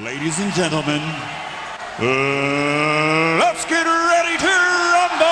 Ladies and gentlemen, let's get ready to rumble!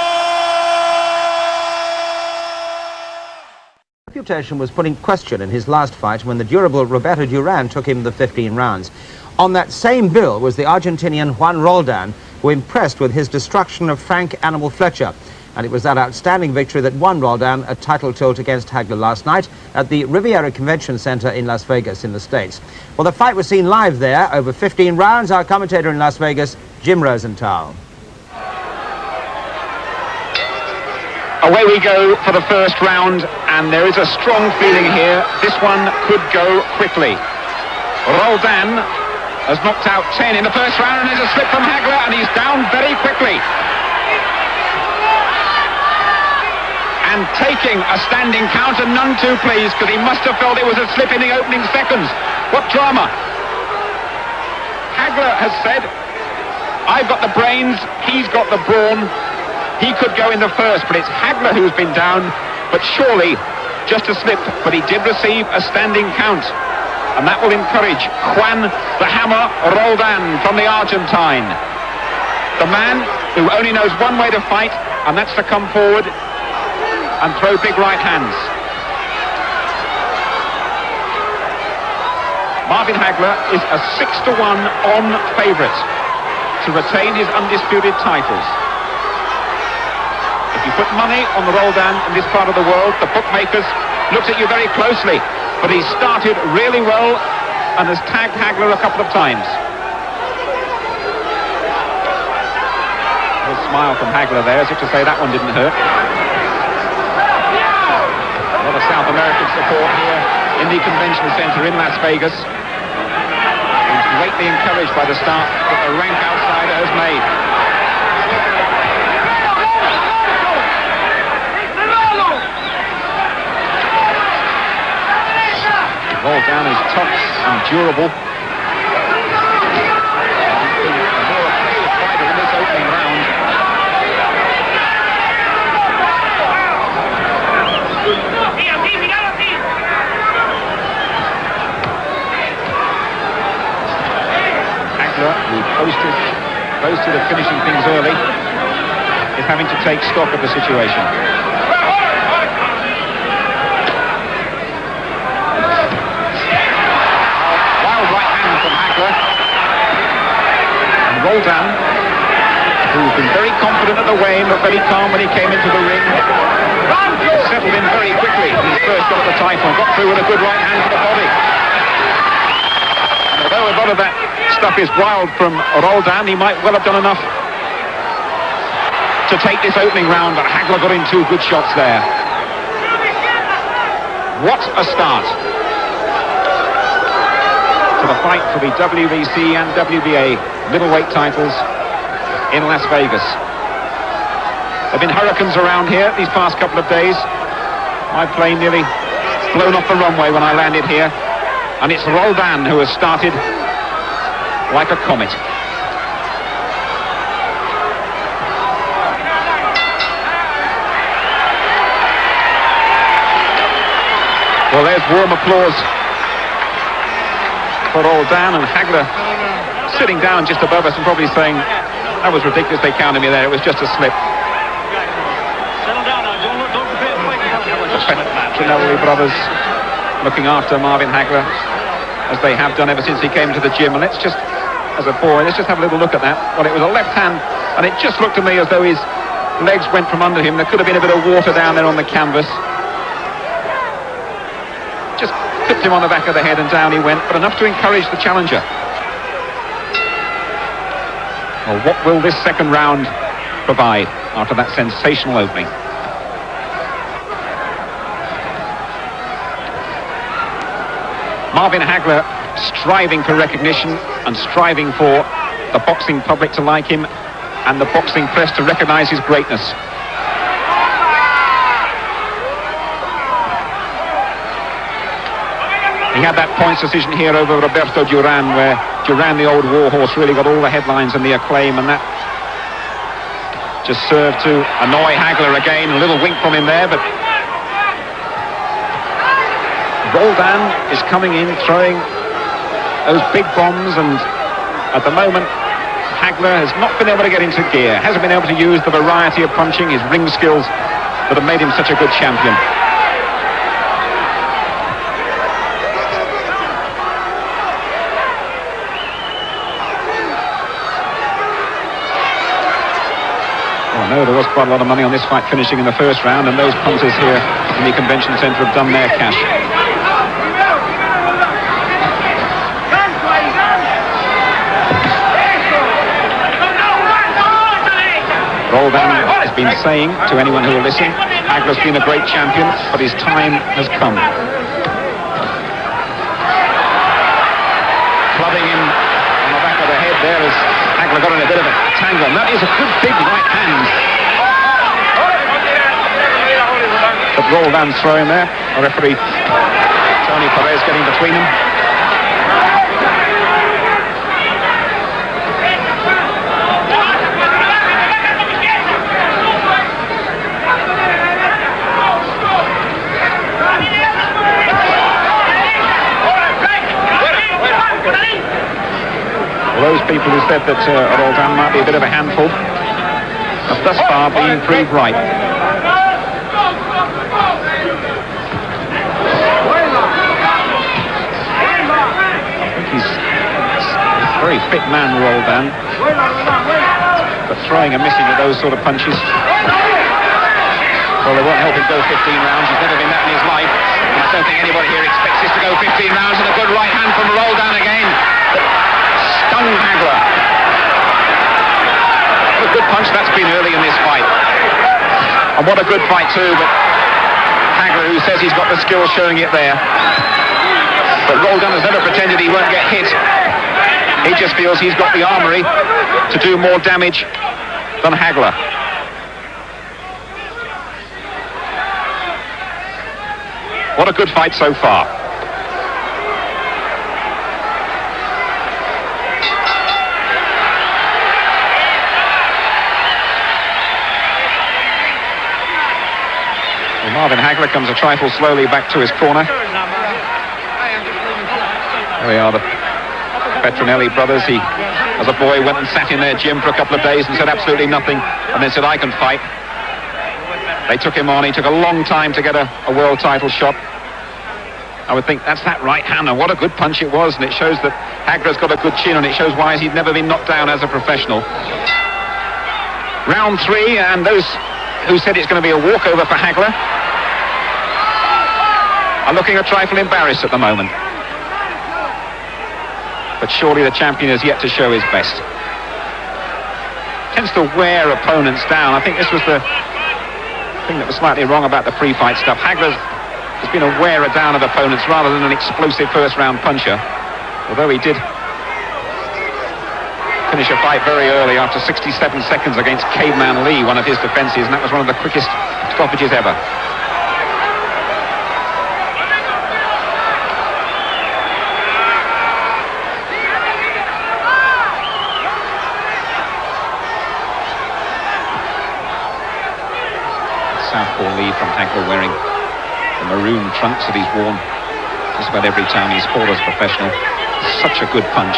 Reputation was put in question in his last fight when the durable Roberto Duran took him the 15 rounds. On that same bill was the Argentinian Juan Roldan, who impressed with his destruction of Frank Animal Fletcher. And it was that outstanding victory that won Roldan a title tilt against Hagler last night at the Riviera Convention Center in Las Vegas in the States. Well, the fight was seen live there over 15 rounds. Our commentator in Las Vegas, Jim Rosenthal. Away we go for the first round, and there is a strong feeling here. This one could go quickly. Roldan has knocked out 10 in the first round, and there's a slip from Hagler, and he's down very quickly. And taking a standing count, and none too pleased, because he must have felt it was a slip in the opening seconds. What drama. Hagler has said, I've got the brains, he's got the brawn. He could go in the first, but it's Hagler who's been down, but surely just a slip. But he did receive a standing count, and that will encourage Juan the Hammer Roldan from the Argentine. The man who only knows one way to fight, and that's to come forward and throw big right hands. Marvin Hagler is a 6-1 on favourite to retain his undisputed titles. If you put money on the Roldan in this part of the world, the bookmakers looked at you very closely, but he started really well and has tagged Hagler a couple of times. A smile from Hagler there, as if to say that one didn't hurt. A lot of South American support here in the convention centre in Las Vegas. He's greatly encouraged by the start that the rank outsider has made. Roldan is tough and durable. He's been a more effective fighter in this opening round. Hagler, who boasted of finishing things early, is having to take stock of the situation. Wild right hand from Hagler. And Roldan, who's been very confident at the weigh-in, but very calm when he came into the ring, settled in very quickly when he first got the title, got through with a good right hand to the body. And although a lot of that stuff is wild from Roldan, he might well have done enough to take this opening round, but Hagler got in two good shots there. What a start to the fight for the WBC and WBA middleweight titles in Las Vegas. There have been hurricanes around here these past couple of days. My plane nearly blown off the runway when I landed here, and it's Roldan who has started like a comet. Well, there's warm applause for Roldan, and Hagler sitting down just above us and probably saying, that was ridiculous, they counted me there, it was just a slip. The Trinelli brothers looking after Marvin Hagler, as they have done ever since he came to the gym. And let's just, as a boy, let's just have a little look at that. Well, it was a left hand, and it just looked to me as though his legs went from under him. There could have been a bit of water down there on the canvas. Just clipped him on the back of the head, and down he went, but enough to encourage the challenger. Well, what will this second round provide after that sensational opening? Marvin Hagler striving for recognition and striving for the boxing public to like him and the boxing press to recognise his greatness. He had that points decision here over Roberto Duran, where Duran, the old warhorse, really got all the headlines and the acclaim, and that just served to annoy Hagler again. A little wink from him there, but Roldan is coming in, throwing those big bombs and At the moment, Hagler has not been able to get into gear, hasn't been able to use the variety of punching, his ring skills that have made him such a good champion. Oh no, there was quite a lot of money on this fight finishing in the first round, and those punters here in the convention centre have done their cash. Roldan has been saying to anyone who will listen, Hagler's been a great champion, but his time has come. Clubbing him on the back of the head there as Hagler got in a bit of a tangle. And that is a good big right hand. But Roldan's throwing there. The referee, Tony Perez, getting between them. Those people who said that Roldan might be a bit of a handful have thus far been proved right. I think he's a very fit man, Roldan, but throwing and missing with those sort of punches, well, they won't help him go 15 rounds. He's never been that in his life, and I don't think anybody here expects this to go 15 rounds. And a good right hand from Roldan again. Stung Hagler. What a good punch that's been early in this fight. And what a good fight too, but Hagler, who says he's got the skill, showing it there. But Roldan has never pretended he won't get hit. He just feels he's got the armory to do more damage than Hagler. What a good fight so far. Marvin Hagler comes a trifle slowly back to his corner. There we are, the Petronelli brothers. He, as a boy, went and sat in their gym for a couple of days and said absolutely nothing, and then said, I can fight. They took him on. He took a long time to get a world title shot. I would think that's that right hand, and what a good punch it was, and it shows that Hagler's got a good chin, and it shows why he'd never been knocked down as a professional. Round 3, and those who said it's going to be a walkover for Hagler are looking a trifle embarrassed at the moment. But surely the champion has yet to show his best. Tends to wear opponents down. I think this was the thing that was slightly wrong about the pre-fight stuff. Hagler has been a wearer down of opponents rather than an explosive first-round puncher. Although he did finish a fight very early after 67 seconds against Caveman Lee, one of his defenses, and that was one of the quickest stoppages ever. Southpaw lead from Hagler, wearing the maroon trunks that he's worn just about every time he's fought as a professional. Such a good punch.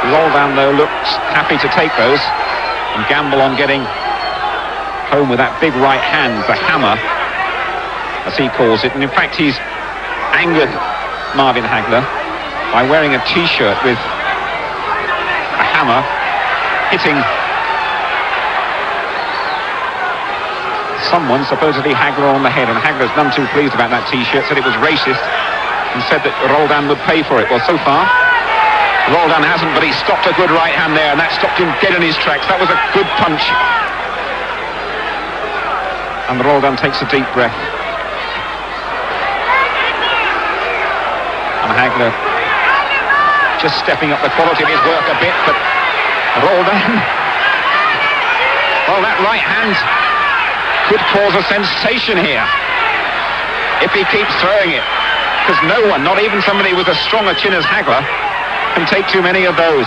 Roldan, though, looks happy to take those and gamble on getting home with that big right hand, the hammer, as he calls it. And in fact, he's angered Marvin Hagler by wearing a T-shirt with a hammer, hitting someone, supposedly Hagler, on the head. And Hagler's none too pleased about that T-shirt, said it was racist, and said that Roldan would pay for it. Well, so far, Roldan hasn't, but he stopped a good right hand there, and that stopped him dead in his tracks. That was a good punch. And Roldan takes a deep breath. And Hagler just stepping up the quality of his work a bit, but Roldan, well, that right hand could cause a sensation here if he keeps throwing it, because no one, not even somebody with as strong a chin as Hagler, can take too many of those.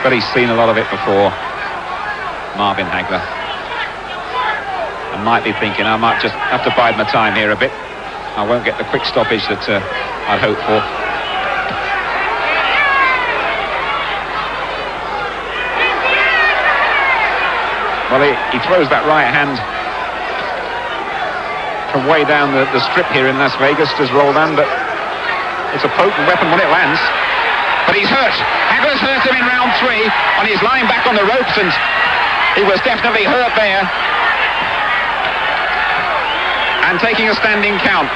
But he's seen a lot of it before. Marvin Hagler. I might be thinking I might just have to bide my time here a bit. I won't get the quick stoppage that I'd hoped for. Well, he throws that right hand from way down the strip here in Las Vegas, does Roldan, but it's a potent weapon when it lands. But he's hurt. Hagler's hurt him in round 3 on his line back on the ropes, and he was definitely hurt there. And taking a standing count.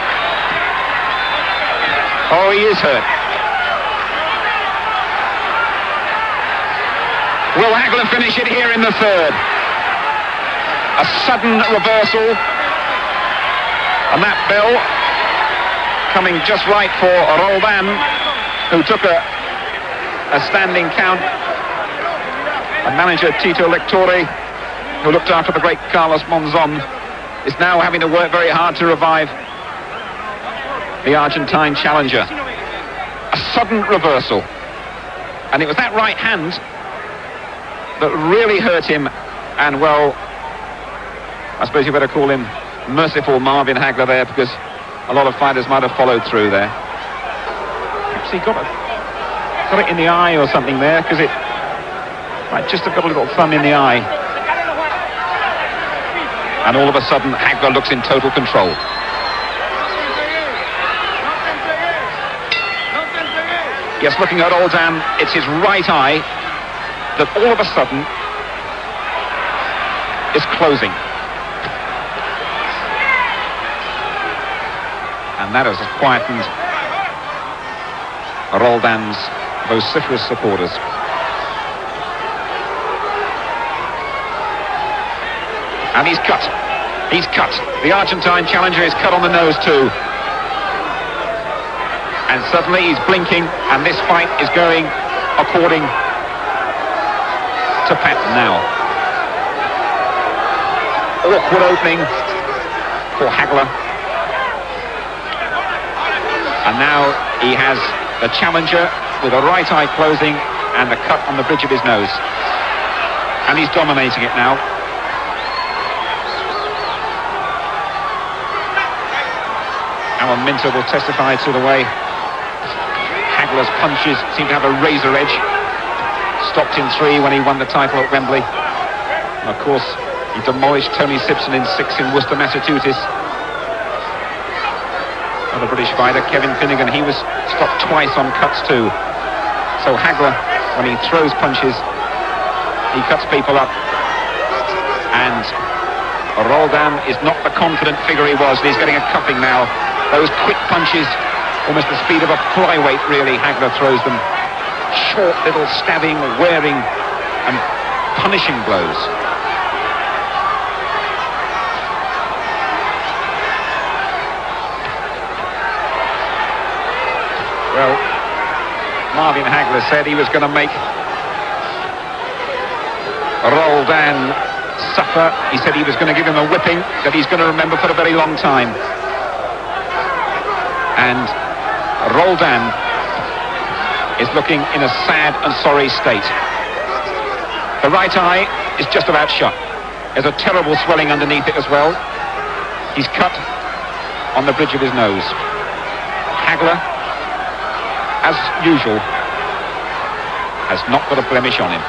Oh, he is hurt. Will Hagler finish it here in the 3rd? A sudden reversal. And that bell coming just right for Roldan, who took a standing count. And manager Tito Lectore, who looked after the great Carlos Monzon, is now having to work very hard to revive the Argentine challenger. A sudden reversal. And it was that right hand that really hurt him. And, well, I suppose you better call him merciful Marvin Hagler there, because a lot of fighters might have followed through there. Perhaps he got it in the eye or something there, because it might just have got a little thumb in the eye. And all of a sudden, Hagler looks in total control. Yes, looking at Roldan, it's his right eye that all of a sudden is closing. And that has quietened Roldan's vociferous supporters. And he's cut. He's cut. The Argentine challenger is cut on the nose too. And suddenly he's blinking, and this fight is going according to pattern now. Awkward opening for Hagler. And now he has the challenger with a right eye closing and the cut on the bridge of his nose. And he's dominating it now. Alan Minter will testify to the way Hagler's punches seem to have a razor edge. Stopped in 3 when he won the title at Wembley. And of course, he demolished Tony Simpson in 6 in Worcester, Massachusetts. Another British fighter, Kevin Finnegan, he was stopped twice on cuts too. So Hagler, when he throws punches, he cuts people up. And Roldan is not the confident figure he was, and he's getting a cuffing now. Those quick punches, almost the speed of a flyweight, really, Hagler throws them. Short little stabbing, wearing and punishing blows. Well, Marvin Hagler said he was going to make Roldan suffer. He said he was going to give him a whipping that he's going to remember for a very long time. And Roldan is looking in a sad and sorry state. The right eye is just about shut. There's a terrible swelling underneath it as well. He's cut on the bridge of his nose. Hagler, as usual, has not got a blemish on him.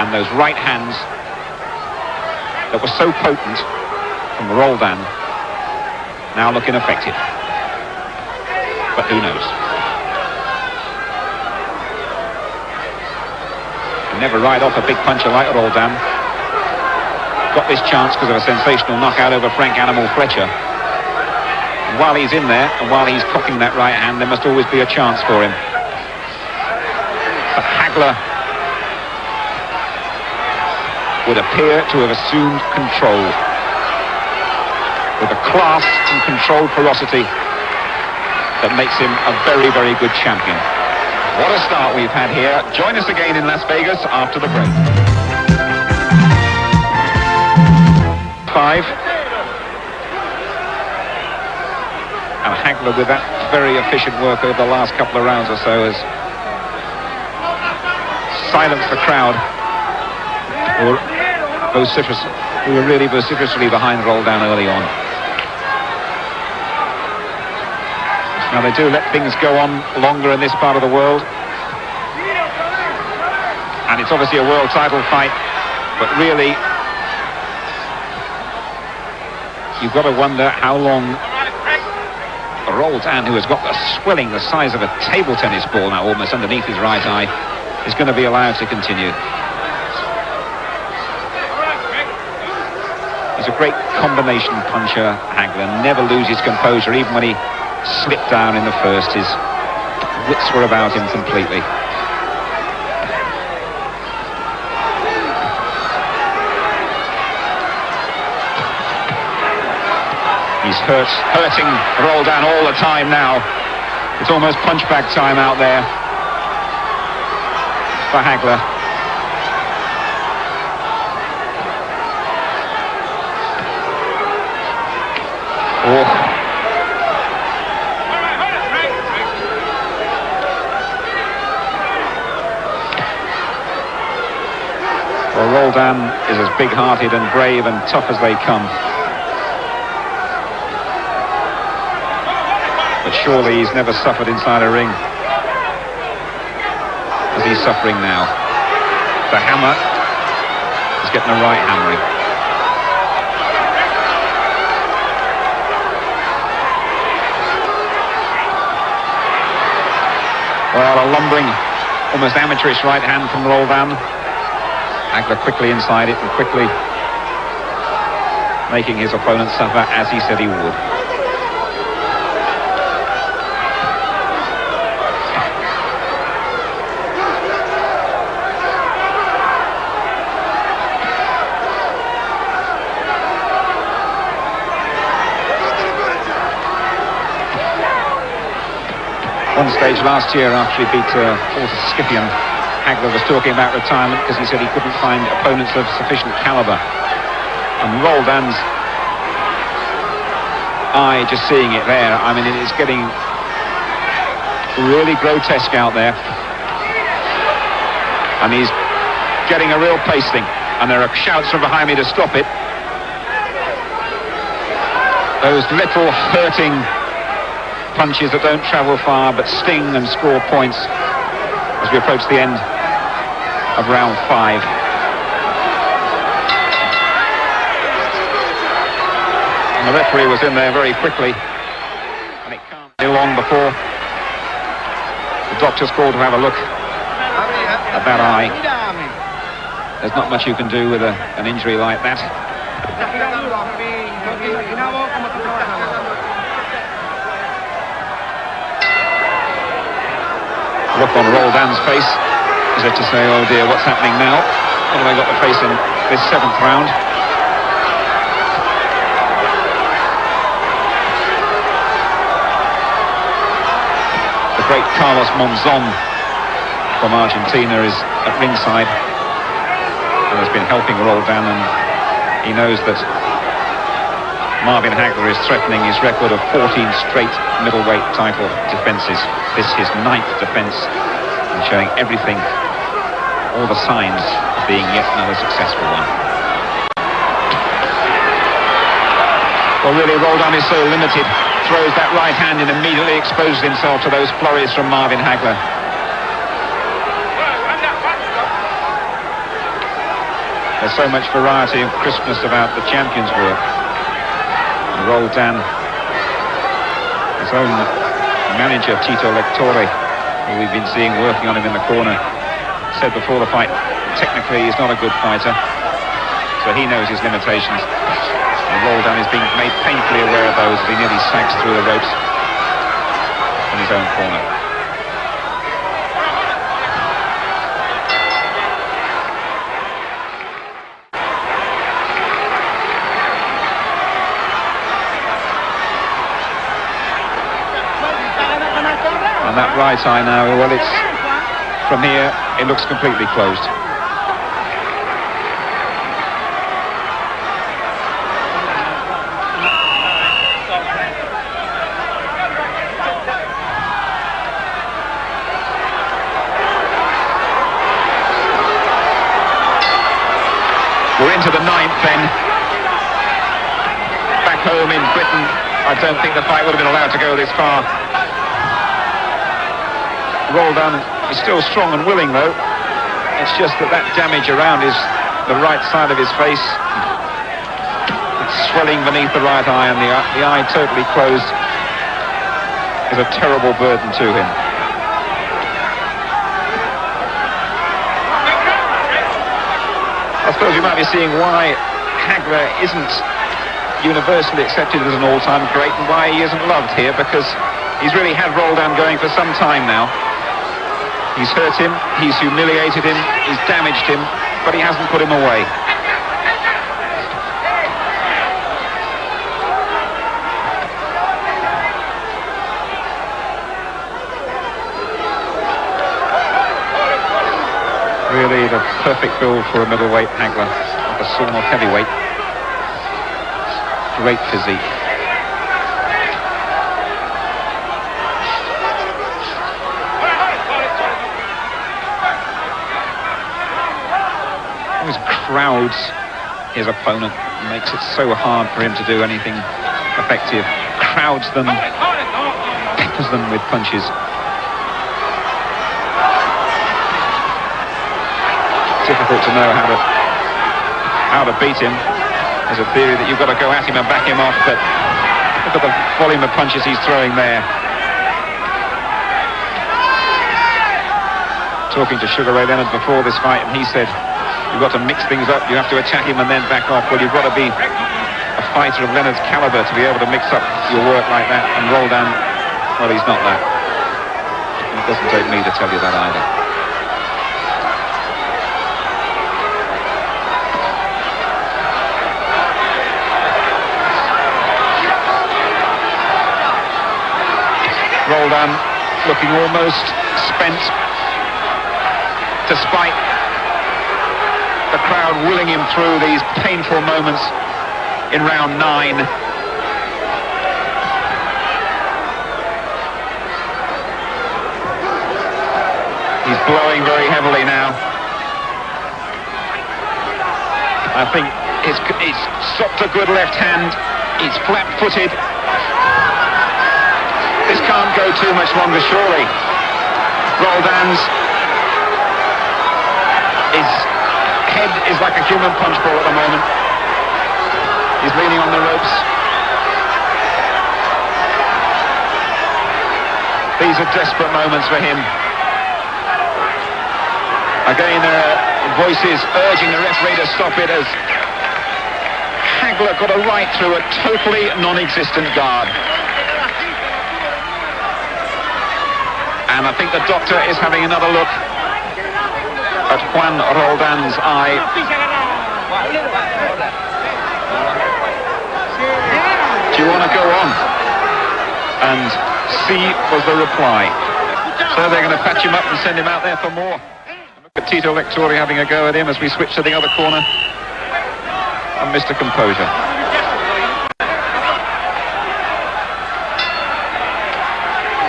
And those right hands that were so potent from Roldan now look ineffective. But who knows? You never ride off a big puncher like Roldan. Got this chance because of a sensational knockout over Frank Animal Fletcher. And while he's in there, and while he's cocking that right hand, there must always be a chance for him. But Hagler would appear to have assumed control, with a class and controlled ferocity that makes him a very, very good champion. What a start we've had here. Join us again in Las Vegas after the break. 5. And Hagler with that very efficient work over the last couple of rounds or so has silenced the crowd, who were really vociferously behind Roldan early on. Now they do let things go on longer in this part of the world, and it's obviously a world title fight, but really you've got to wonder how long Roldan, who has got the swelling the size of a table tennis ball now almost underneath his right eye, is going to be allowed to continue. He's a great combination puncher, Hagler, never loses composure. Even when he slipped down in the first, his wits were about him completely. He's hurting Roldan all the time now. It's almost punchback time out there for Hagler. Oh. Well, Roldan is as big-hearted and brave and tough as they come. But surely he's never suffered inside a ring as he's suffering now. The hammer is getting the right hammering. Well, a lumbering, almost amateurish right hand from Roldan. Hagler quickly inside it and quickly making his opponent suffer, as he said he would. One stage last year, after he beat Scythian, Hagler was talking about retirement because he said he couldn't find opponents of sufficient caliber. And Roldan's eye, just seeing it there, I mean, it is getting really grotesque out there. And he's getting a real pasting. And there are shouts from behind me to stop it. Those little hurting punches that don't travel far but sting and score points as we approach the end of round 5. And the referee was in there very quickly, and it can't be long before the doctor's called to have a look at that eye. There's not much you can do with an injury like that. Look on Roldan's face as if to say, oh dear, what's happening now? What have I got to face in this 7th round? The great Carlos Monzon from Argentina is at ringside and has been helping Roldan, and he knows that Marvin Hagler is threatening his record of 14 straight middleweight title defences. This is his 9th defence, and showing everything, all the signs of being yet another successful one. Well, really, Roldan is so limited. Throws that right hand and immediately exposes himself to those flurries from Marvin Hagler. There's so much variety and crispness about the champion's work. Roldan, his own manager Tito Lectore, who we've been seeing working on him in the corner, said before the fight, technically he's not a good fighter, so he knows his limitations. And Roldan is being made painfully aware of those as he nearly sags through the ropes in his own corner. That right eye now, well, it's from here it looks completely closed. We're into the 9th then. Back home in Britain, I don't think the fight would have been allowed to go this far. Roldan is still strong and willing though. It's just that damage around the right side of his face. It's swelling beneath the right eye, and the eye totally closed is a terrible burden to him. I suppose you might be seeing why Hagler isn't universally accepted as an all-time great, and why he isn't loved here, because he's really had Roldan going for some time now. He's hurt him, he's humiliated him, he's damaged him, but he hasn't put him away. Really the perfect build for a middleweight, Hagler, like a sawn-off heavyweight. Great physique. Always crowds his opponent, makes it so hard for him to do anything effective. Crowds them, peppers them with punches. Difficult to know how to beat him. There's a theory that you've got to go at him and back him off, but look at the volume of punches he's throwing there. Talking to Sugar Ray Leonard before this fight, and he said, you've got to mix things up, you have to attack him and then back off. Well, you've got to be a fighter of Leonard's caliber to be able to mix up your work like that, and Roldan, well, he's not that. And it doesn't take me to tell you that either. Roldan looking almost spent, despite the crowd willing him through these painful moments in round 9. He's blowing very heavily now. I think he's stopped a good left hand. He's flat-footed. This can't go too much longer, surely. Roldan's his head is like a human punch ball at the moment. He's leaning on the ropes. These are desperate moments for him. Again, there are voices urging the referee to stop it, as Hagler got a right through a totally non-existent guard. And I think the doctor is having another look at Juan Roldan's eye. Do you want to go on? And C was the reply. So they're going to patch him up and send him out there for more. Look at Tito Lectori having a go at him as we switch to the other corner. And Mr. Composure.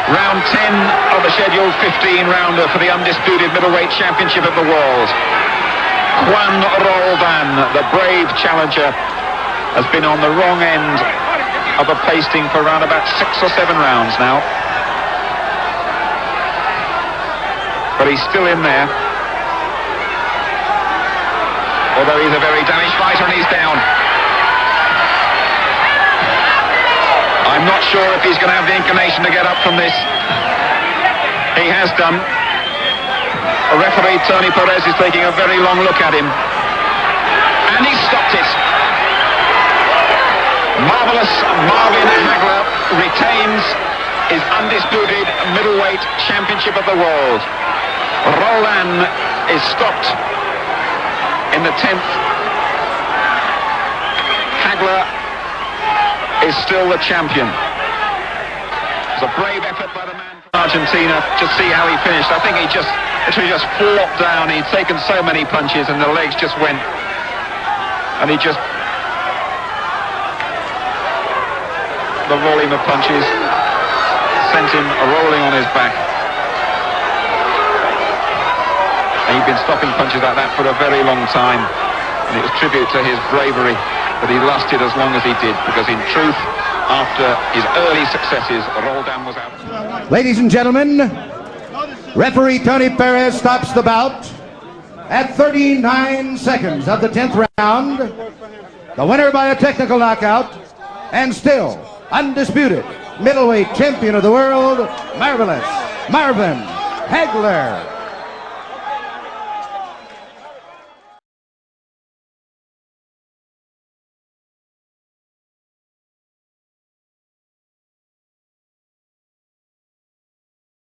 Round 10 of the scheduled 15-rounder for the undisputed middleweight championship of the world. Juan Roldan, the brave challenger, has been on the wrong end of a pasting for around about 6 or 7 rounds now. But he's still in there. Although he's a very damaged fighter and he's down. I'm not sure if he's going to have the inclination to get up from this. He has done. Referee Tony Perez is taking a very long look at him. And he stopped it. Marvellous Marvin Hagler retains his undisputed middleweight championship of the world. Roldan is stopped in the 10th. Hagler is still the champion. It was a brave effort by the man from Argentina to see how he finished. I think he just flopped down. He'd taken so many punches and the legs just went. And he just... the volume of punches sent him rolling on his back. And he'd been stopping punches like that for a very long time. and it was tribute to his bravery that he lasted as long as he did, because in truth, after his early successes, Roldan was out. Ladies and gentlemen, referee Tony Perez stops the bout at 39 seconds of the 10th round. The winner by a technical knockout, and still undisputed middleweight champion of the world, Marvelous Marvin Hagler.